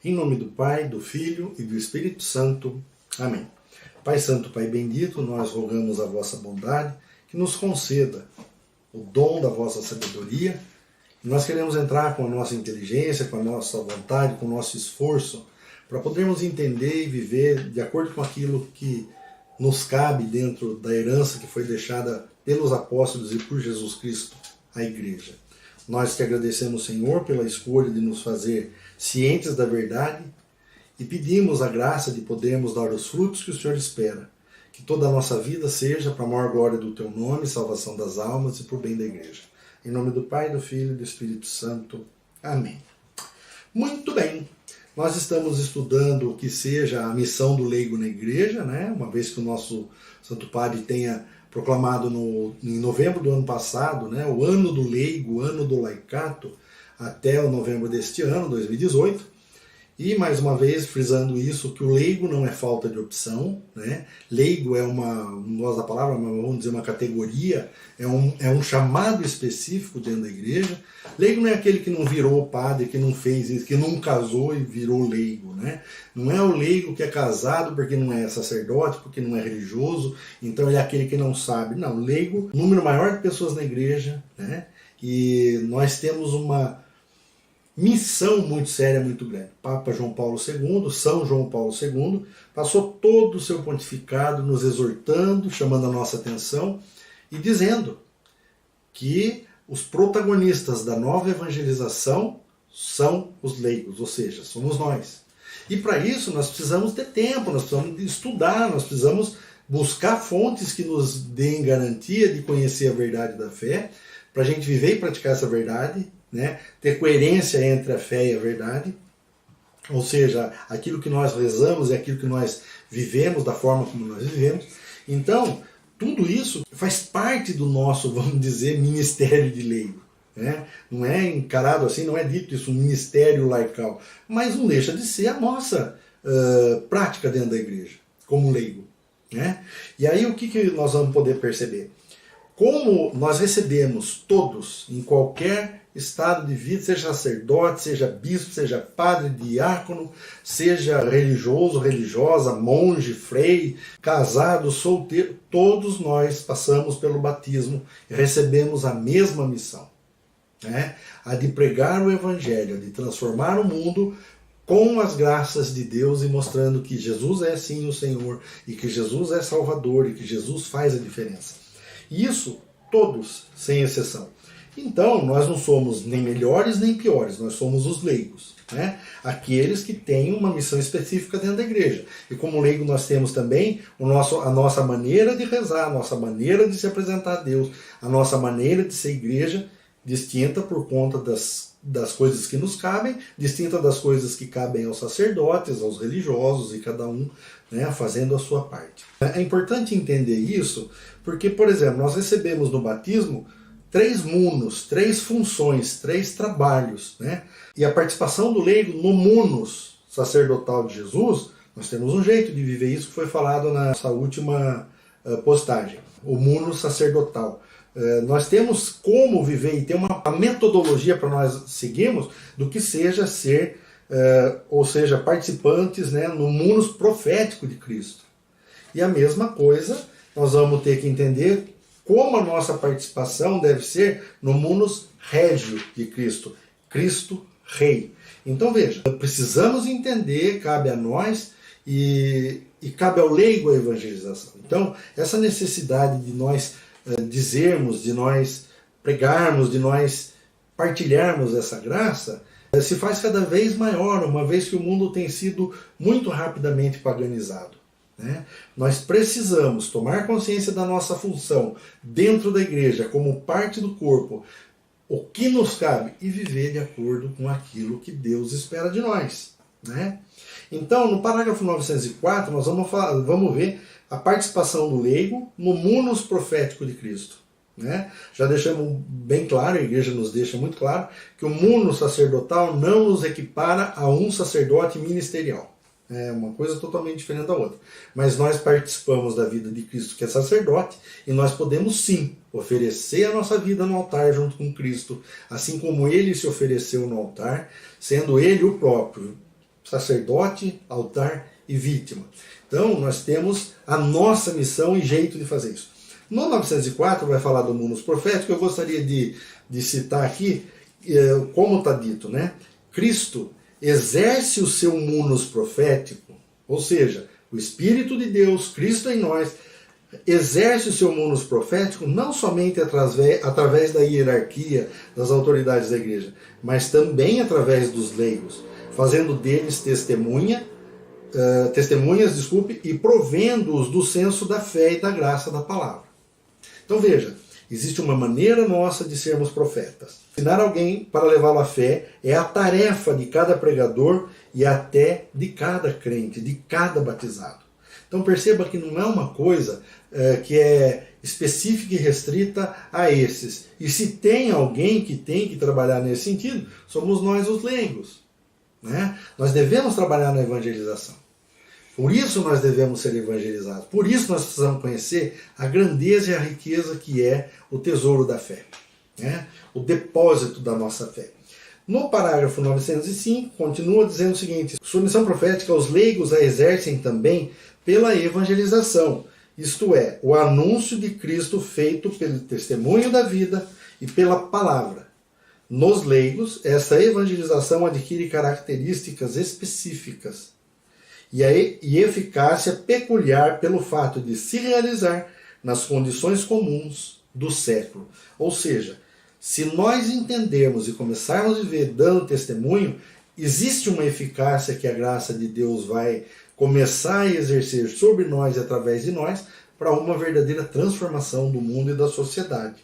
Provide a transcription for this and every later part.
Em nome do Pai, do Filho e do Espírito Santo. Amém. Pai Santo, Pai Bendito, nós rogamos a vossa bondade que nos conceda o dom da vossa sabedoria. E nós queremos entrar com a nossa inteligência, com a nossa vontade, com o nosso esforço, para podermos entender e viver de acordo com aquilo que nos cabe dentro da herança que foi deixada pelos apóstolos e por Jesus Cristo à Igreja. Nós te agradecemos, Senhor, pela escolha de nos fazer cientes da verdade e pedimos a graça de podermos dar os frutos que o Senhor espera. Que toda a nossa vida seja para a maior glória do Teu nome, salvação das almas e por bem da Igreja. Em nome do Pai, do Filho e do Espírito Santo. Amém. Muito bem. Nós estamos estudando o que seja a missão do leigo na Igreja, né? Uma vez que o nosso Santo Padre tenha proclamado em novembro do ano passado, né, o ano do leigo, o ano do laicato, até o novembro deste ano, 2018. E, mais uma vez, frisando isso, que o leigo não é falta de opção, né? Leigo é não gosto da palavra, mas vamos dizer uma categoria, é um chamado específico dentro da igreja. Leigo não é aquele que não virou padre, que não fez isso, que não casou e virou leigo, né? Não é o leigo que é casado porque não é sacerdote, porque não é religioso, então ele é aquele que não sabe. Não, leigo, número maior de pessoas na igreja, né? E nós temos uma missão muito séria, muito grande. Papa João Paulo II, São João Paulo II, passou todo o seu pontificado nos exortando, chamando a nossa atenção e dizendo que os protagonistas da nova evangelização são os leigos, ou seja, somos nós. E para isso nós precisamos ter tempo, nós precisamos estudar, nós precisamos buscar fontes que nos deem garantia de conhecer a verdade da fé, para a gente viver e praticar essa verdade, né? Ter coerência entre a fé e a verdade, ou seja, aquilo que nós rezamos e aquilo que nós vivemos, da forma como nós vivemos. Então, tudo isso faz parte do nosso, vamos dizer, ministério de leigo, né? Não é encarado assim, não é dito isso, um ministério laical, mas não deixa de ser a nossa prática dentro da igreja, como leigo, né? E aí o que nós vamos poder perceber? Como nós recebemos todos, em qualquer estado de vida, seja sacerdote, seja bispo, seja padre, diácono, seja religioso, religiosa, monge, frei, casado, solteiro, todos nós passamos pelo batismo e recebemos a mesma missão, né? A de pregar o evangelho, a de transformar o mundo com as graças de Deus e mostrando que Jesus é sim o Senhor e que Jesus é Salvador e que Jesus faz a diferença. Isso todos, sem exceção. Então, nós não somos nem melhores nem piores, nós somos os leigos, né? Aqueles que têm uma missão específica dentro da igreja. E como leigo nós temos também a nossa maneira de rezar, a nossa maneira de se apresentar a Deus, a nossa maneira de ser igreja, distinta por conta das coisas que nos cabem, distinta das coisas que cabem aos sacerdotes, aos religiosos e cada um, né, fazendo a sua parte. É importante entender isso porque, por exemplo, nós recebemos no batismo 3 munus, 3 funções, 3 trabalhos, né? E a participação do leigo no munus sacerdotal de Jesus, nós temos um jeito de viver isso que foi falado na nossa última postagem, o munus sacerdotal. Nós temos como viver e ter uma metodologia para nós seguirmos do que seja ser, ou seja, participantes, né, no munus profético de Cristo. E a mesma coisa nós vamos ter que entender como a nossa participação deve ser no munus régio de Cristo, Cristo Rei. Então veja, precisamos entender, cabe a nós e cabe ao leigo a evangelização. Então essa necessidade de nós dizermos, de nós pregarmos, de nós partilharmos essa graça, se faz cada vez maior, uma vez que o mundo tem sido muito rapidamente paganizado, né? Nós precisamos tomar consciência da nossa função dentro da igreja, como parte do corpo, o que nos cabe, e viver de acordo com aquilo que Deus espera de nós, né? Então, no parágrafo 904, nós vamos ver a participação do leigo no munus profético de Cristo, né? Já deixamos bem claro, a igreja nos deixa muito claro, que o munus sacerdotal não nos equipara a um sacerdote ministerial. É uma coisa totalmente diferente da outra. Mas nós participamos da vida de Cristo, que é sacerdote, e nós podemos sim oferecer a nossa vida no altar junto com Cristo, assim como Ele se ofereceu no altar, sendo Ele o próprio sacerdote, altar e vítima. Então, nós temos a nossa missão e jeito de fazer isso. No 904 vai falar do munus profético. Eu gostaria de citar aqui, como está dito, né? Cristo exerce o seu munus profético, ou seja, o Espírito de Deus, Cristo em nós, exerce o seu munus profético não somente através da hierarquia das autoridades da igreja, mas também através dos leigos, fazendo deles testemunhas, e provendo-os do senso da fé e da graça da palavra. Então veja, existe uma maneira nossa de sermos profetas. Ensinar alguém para levá-lo à fé é a tarefa de cada pregador e até de cada crente, de cada batizado. Então perceba que não é uma coisa que é específica e restrita a esses. E se tem alguém que tem que trabalhar nesse sentido, somos nós os leigos, né? Nós devemos trabalhar na evangelização. Por isso nós devemos ser evangelizados. Por isso nós precisamos conhecer a grandeza e a riqueza que é o tesouro da fé, né? O depósito da nossa fé. No parágrafo 905, continua dizendo o seguinte: sua missão profética, os leigos a exercem também pela evangelização, isto é, o anúncio de Cristo feito pelo testemunho da vida e pela palavra. Nos leigos, essa evangelização adquire características específicas e eficácia peculiar pelo fato de se realizar nas condições comuns do século. Ou seja, se nós entendermos e começarmos a viver dando testemunho, existe uma eficácia que a graça de Deus vai começar a exercer sobre nós e através de nós para uma verdadeira transformação do mundo e da sociedade.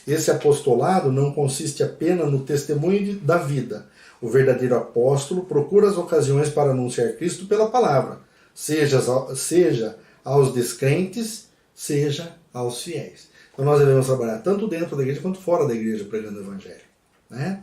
Esse apostolado não consiste apenas no testemunho da vida. O verdadeiro apóstolo procura as ocasiões para anunciar Cristo pela palavra, seja aos descrentes, seja aos fiéis. Então nós devemos trabalhar tanto dentro da igreja quanto fora da igreja pregando o evangelho, né?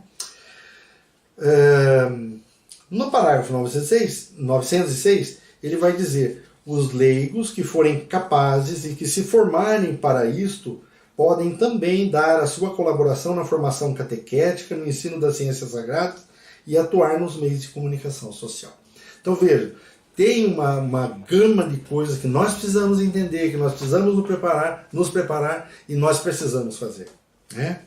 No parágrafo 906, ele vai dizer: os leigos que forem capazes e que se formarem para isto podem também dar a sua colaboração na formação catequética, no ensino das ciências sagradas e atuar nos meios de comunicação social. Então veja, tem uma gama de coisas que nós precisamos entender, que nós precisamos nos preparar e nós precisamos fazer, né?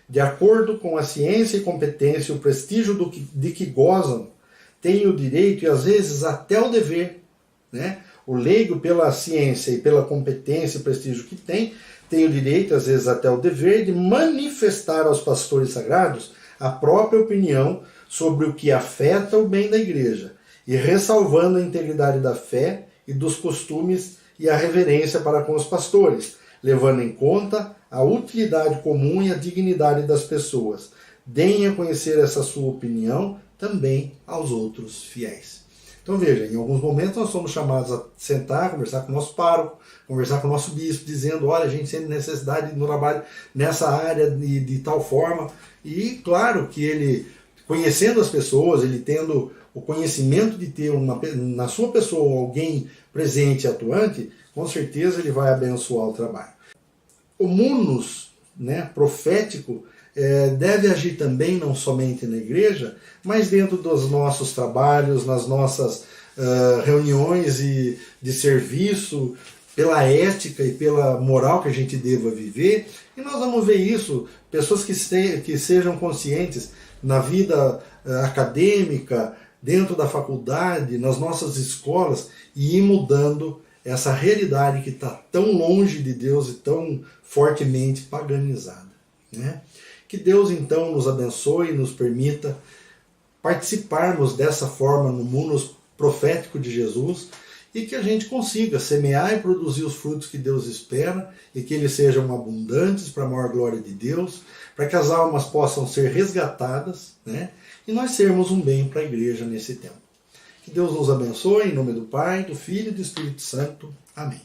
De acordo com a ciência e competência e o prestígio de que gozam, têm o direito e às vezes até o dever, né? O leigo, pela ciência e pela competência e prestígio que tem o direito, às vezes até o dever, de manifestar aos pastores sagrados a própria opinião sobre o que afeta o bem da igreja, e ressalvando a integridade da fé e dos costumes e a reverência para com os pastores, levando em conta a utilidade comum e a dignidade das pessoas. Deem a conhecer essa sua opinião também aos outros fiéis. Então veja, em alguns momentos nós somos chamados a sentar, conversar com o nosso pároco, conversar com o nosso bispo, dizendo: olha, a gente sente necessidade no trabalho nessa área de tal forma. E claro que ele, conhecendo as pessoas, ele tendo o conhecimento de ter na sua pessoa alguém presente e atuante, com certeza ele vai abençoar o trabalho. O munus, né, profético, deve agir também não somente na igreja, mas dentro dos nossos trabalhos, nas nossas reuniões de serviço, pela ética e pela moral que a gente deva viver. E nós vamos ver isso, pessoas que sejam conscientes na vida acadêmica, dentro da faculdade, nas nossas escolas, e ir mudando essa realidade que está tão longe de Deus e tão fortemente paganizada, né? Que Deus então nos abençoe e nos permita participarmos dessa forma no mundo profético de Jesus, e que a gente consiga semear e produzir os frutos que Deus espera, e que eles sejam abundantes para a maior glória de Deus, para que as almas possam ser resgatadas, né? E nós sermos um bem para a igreja nesse tempo. Que Deus nos abençoe, em nome do Pai, do Filho e do Espírito Santo. Amém.